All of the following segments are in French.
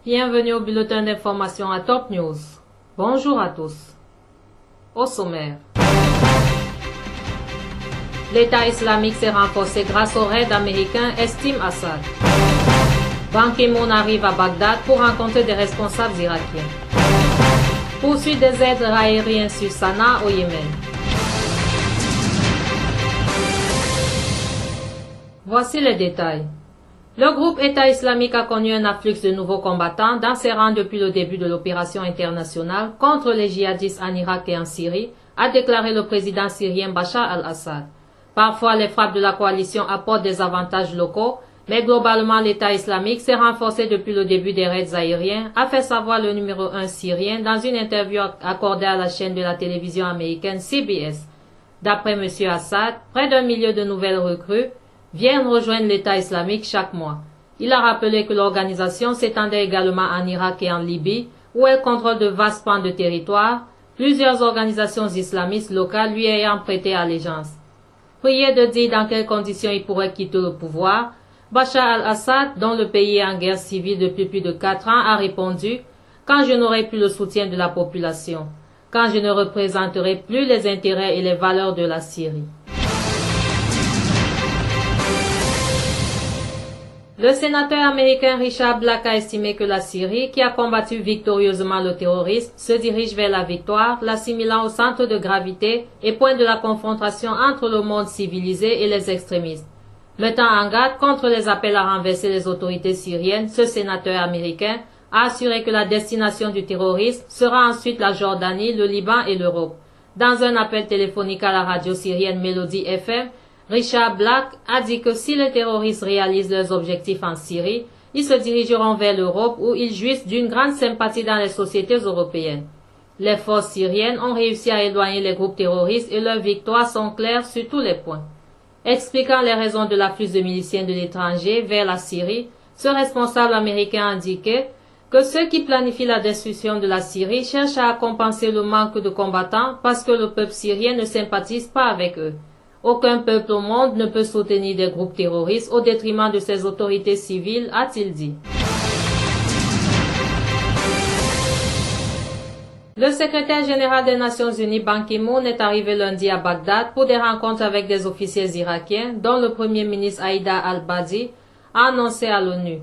Bienvenue au bulletin d'information à Top News. Bonjour à tous. Au sommaire. L'État islamique s'est renforcé grâce au raid américain, estime Assad. Ban Ki-moon arrive à Bagdad pour rencontrer des responsables irakiens. Poursuite des aides aériennes sur Sanaa au Yémen. Voici les détails. Le groupe État islamique a connu un afflux de nouveaux combattants dans ses rangs depuis le début de l'opération internationale contre les djihadistes en Irak et en Syrie, a déclaré le président syrien Bachar al-Assad. Parfois, les frappes de la coalition apportent des avantages locaux, mais globalement, l'État islamique s'est renforcé depuis le début des raids aériens, a fait savoir le numéro 1 syrien dans une interview accordée à la chaîne de la télévision américaine CBS. D'après M. Assad, près d'1 million de nouvelles recrues viennent rejoindre l'État islamique chaque mois. Il a rappelé que l'organisation s'étendait également en Irak et en Libye, où elle contrôle de vastes pans de territoire, plusieurs organisations islamistes locales lui ayant prêté allégeance. Prié de dire dans quelles conditions il pourrait quitter le pouvoir, Bachar al-Assad, dont le pays est en guerre civile depuis plus de 4 ans, a répondu « Quand je n'aurai plus le soutien de la population, quand je ne représenterai plus les intérêts et les valeurs de la Syrie ». Le sénateur américain Richard Black a estimé que la Syrie, qui a combattu victorieusement le terrorisme, se dirige vers la victoire, l'assimilant au centre de gravité et point de la confrontation entre le monde civilisé et les extrémistes. Mettant en garde contre les appels à renverser les autorités syriennes, ce sénateur américain a assuré que la destination du terrorisme sera ensuite la Jordanie, le Liban et l'Europe. Dans un appel téléphonique à la radio syrienne Melody FM, Richard Black a dit que si les terroristes réalisent leurs objectifs en Syrie, ils se dirigeront vers l'Europe où ils jouissent d'une grande sympathie dans les sociétés européennes. Les forces syriennes ont réussi à éloigner les groupes terroristes et leurs victoires sont claires sur tous les points. Expliquant les raisons de l'afflux de miliciens de l'étranger vers la Syrie, ce responsable américain a indiqué que ceux qui planifient la destruction de la Syrie cherchent à compenser le manque de combattants parce que le peuple syrien ne sympathise pas avec eux. Aucun peuple au monde ne peut soutenir des groupes terroristes au détriment de ses autorités civiles, a-t-il dit. Le secrétaire général des Nations Unies, Ban Ki-moon, est arrivé lundi à Bagdad pour des rencontres avec des officiels irakiens, dont le premier ministre Haïdar al-Abadi a annoncé à l'ONU.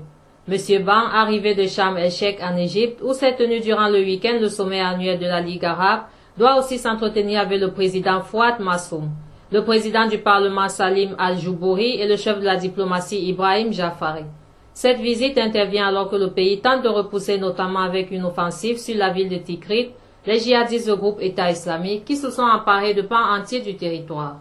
M. Ban, arrivé de Sharm el-Sheikh en Égypte, où s'est tenu durant le week-end le sommet annuel de la Ligue arabe, doit aussi s'entretenir avec le président Fouad Massoum, le président du Parlement Salim al-Joubouri et le chef de la diplomatie Ibrahim Jafari. Cette visite intervient alors que le pays tente de repousser, notamment avec une offensive sur la ville de Tikrit, les djihadistes du groupe État islamique qui se sont emparés de pans entiers du territoire.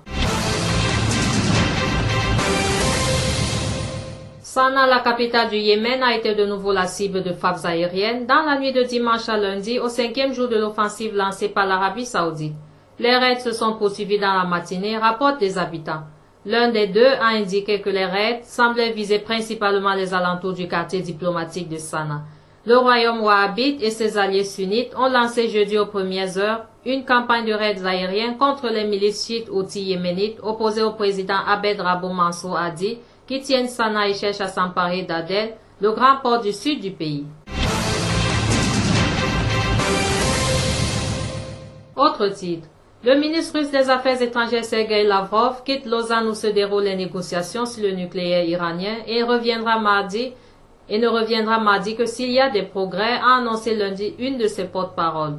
Sanaa, la capitale du Yémen, a été de nouveau la cible de frappes aériennes dans la nuit de dimanche à lundi au 5e jour de l'offensive lancée par l'Arabie saoudite. Les raids se sont poursuivis dans la matinée, rapportent des habitants. L'un des deux a indiqué que les raids semblaient viser principalement les alentours du quartier diplomatique de Sanaa. Le royaume wahhabite et ses alliés sunnites ont lancé jeudi aux premières heures une campagne de raids aériens contre les milices chiites houthis yéménites opposées au président Abed Rabo Mansour Hadi qui tiennent Sanaa et cherchent à s'emparer d'Adel, le grand port du sud du pays. Autre titre. Le ministre russe des Affaires étrangères Sergei Lavrov quitte Lausanne où se déroulent les négociations sur le nucléaire iranien et ne reviendra mardi que s'il y a des progrès, a annoncé lundi une de ses porte-paroles.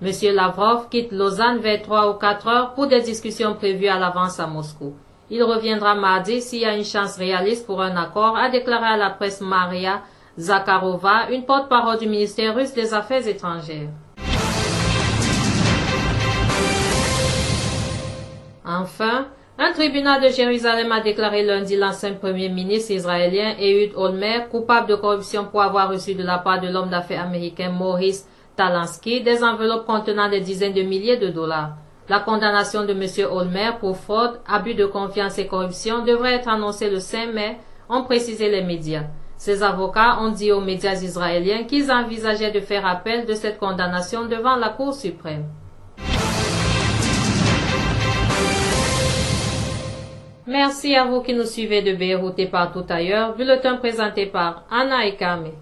M. Lavrov quitte Lausanne vers 3 ou 4 heures pour des discussions prévues à l'avance à Moscou. Il reviendra mardi s'il y a une chance réaliste pour un accord, a déclaré à la presse Maria Zakharova, une porte-parole du ministère russe des Affaires étrangères. Enfin, un tribunal de Jérusalem a déclaré lundi l'ancien premier ministre israélien Ehud Olmert coupable de corruption pour avoir reçu de la part de l'homme d'affaires américain Maurice Talansky des enveloppes contenant des dizaines de milliers de dollars. La condamnation de M. Olmert pour fraude, abus de confiance et corruption devrait être annoncée le 5 mai, ont précisé les médias. Ses avocats ont dit aux médias israéliens qu'ils envisageaient de faire appel de cette condamnation devant la Cour suprême. Merci à vous qui nous suivez de Beyrouth et partout ailleurs. Bulletin présenté par Anna Ekame.